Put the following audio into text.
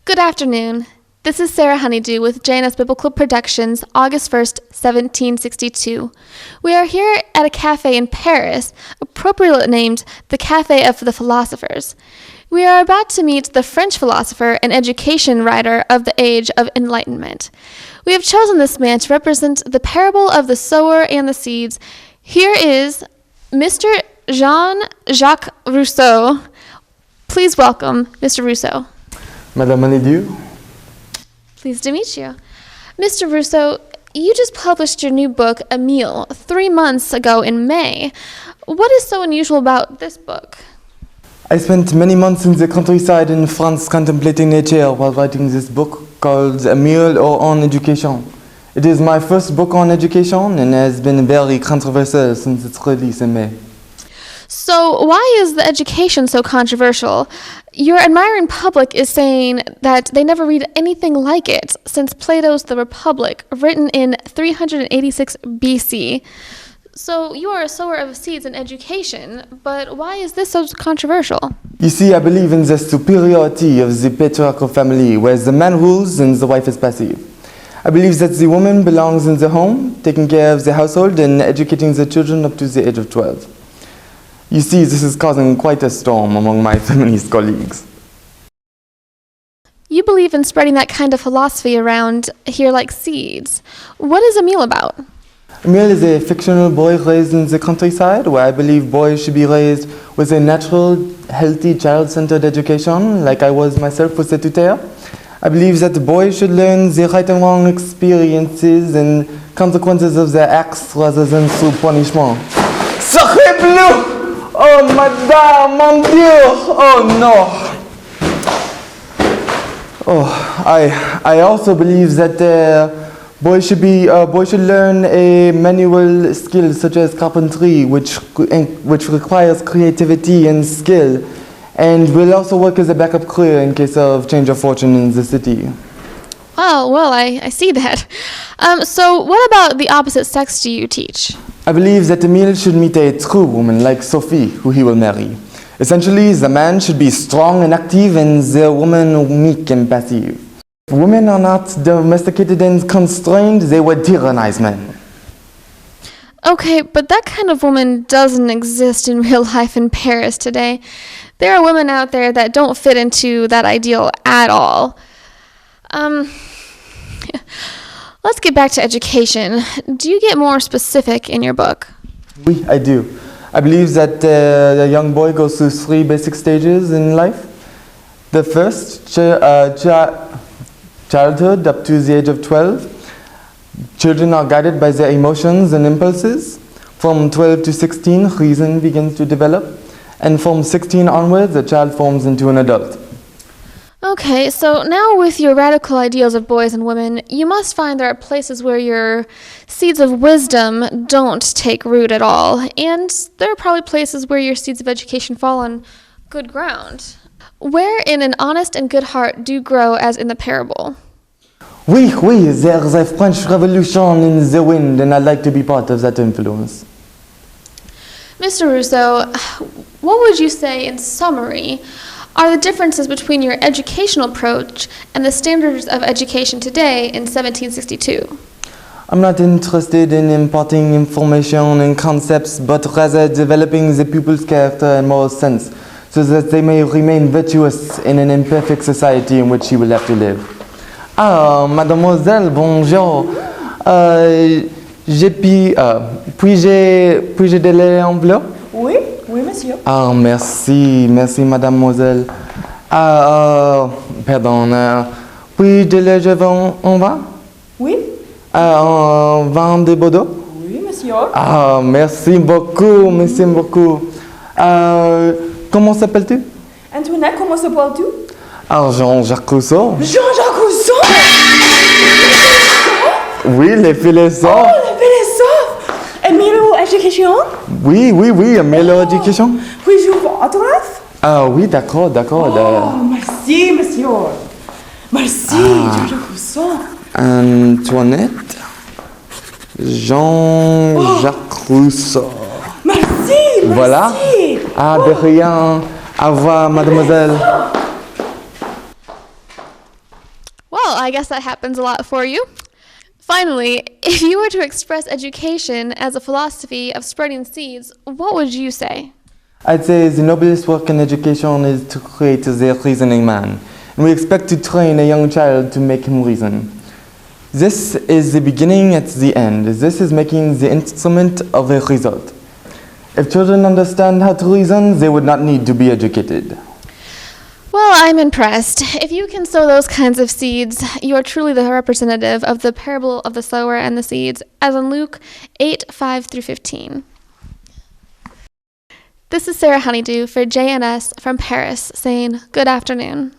Good afternoon. This is Sarah Honeydew with JNS Biblical Productions, August 1st, 1762. We are here at a cafe in Paris, appropriately named the Cafe of the Philosophers. We are about to meet the French philosopher and education writer of the age of Enlightenment. We have chosen this man to represent the parable of the sower and the seeds. Here is Mr. Jacques Rousseau. Please welcome Mr. Rousseau. Madame Honeydew. Pleased to meet you. Mr. Rousseau, you just published your new book, Emile, 3 months ago in May. What is so unusual about this book? I spent many months in the countryside in France contemplating nature while writing this book called Emile or On Education. It is my first book on education and has been very controversial since its release in May. So why is the education so controversial? Your admiring public is saying that they never read anything like it since Plato's The Republic, written in 386 BC. So you are a sower of seeds in education, but why is this so controversial? You see, I believe in the superiority of the patriarchal family, where the man rules and the wife is passive. I believe that the woman belongs in the home, taking care of the household and educating the children up to the age of 12. You see, this is causing quite a storm among my feminist colleagues. You believe in spreading that kind of philosophy around here like seeds. What is Emile about? Emile is a fictional boy raised in the countryside, where I believe boys should be raised with a natural, healthy, child-centered education, like I was myself with the tuteur. I believe that boys should learn the right and wrong experiences and consequences of their acts rather than through punishment. Sacré bleu! Oh, madame, mon Dieu! Oh, no! Oh, I also believe that boys should learn a manual skill such as carpentry, which requires creativity and skill, and will also work as a backup career in case of change of fortune in the city. Oh, well, I see that. So what about the opposite sex do you teach? I believe that Emile should meet a true woman like Sophie, who he will marry. Essentially, the man should be strong and active and the woman meek and passive. If women are not domesticated and constrained, they would tyrannize men. Okay, but that kind of woman doesn't exist in real life in Paris today. There are women out there that don't fit into that ideal at all. Let's get back to education. Do you get more specific in your book? Oui, I do. I believe that a young boy goes through 3 basic stages in life. The first, childhood up to the age of 12. Children are guided by their emotions and impulses. From 12 to 16, reason begins to develop. And from 16 onwards, the child forms into an adult. Okay, so now with your radical ideals of boys and women, you must find there are places where your seeds of wisdom don't take root at all, and there are probably places where your seeds of education fall on good ground. Where in an honest and good heart do you grow as in the parable? Oui, there's a French Revolution in the wind, and I'd like to be part of that influence. Mr. Rousseau, what would you say in summary are the differences between your educational approach and the standards of education today in 1762? I'm not interested in imparting information and concepts, but rather developing the pupil's character and moral sense, so that they may remain virtuous in an imperfect society in which he will have to live. Ah, mademoiselle, bonjour. Puis-je délayer l'enveloppe? Oui, monsieur. Ah, merci, mademoiselle. Pardon. Puis délayer en vin? Oui. En vin de Bordeaux? Oui, monsieur. Ah, merci beaucoup. Comment s'appelles-tu? Antoinette, comment s'appelles-tu? Ah, Jacques Rousseau. Jacques Rousseau? Oui, les philosophes. Oh, les philosophes! Emile Education? Oui, Emile Education. Puis-je voir autographe? Ah oui, d'accord. Oh, merci, monsieur. Merci, Jacques Rousseau. Antoinette. Jean-Jacques Rousseau. Merci. Voilà. Ah, de rien. Au revoir, mademoiselle. guess that happens a lot for you. Finally, if you were to express education as a philosophy of spreading seeds, what would you say? I'd say the noblest work in education is to create the reasoning man. And we expect to train a young child to make him reason. This is the beginning at the end. This is making the instrument of a result. If children understand how to reason, they would not need to be educated. Well, I'm impressed. If you can sow those kinds of seeds, you are truly the representative of the parable of the sower and the seeds, as in Luke 8:5-15. This is Sarah Honeydew for JNS from Paris, saying good afternoon.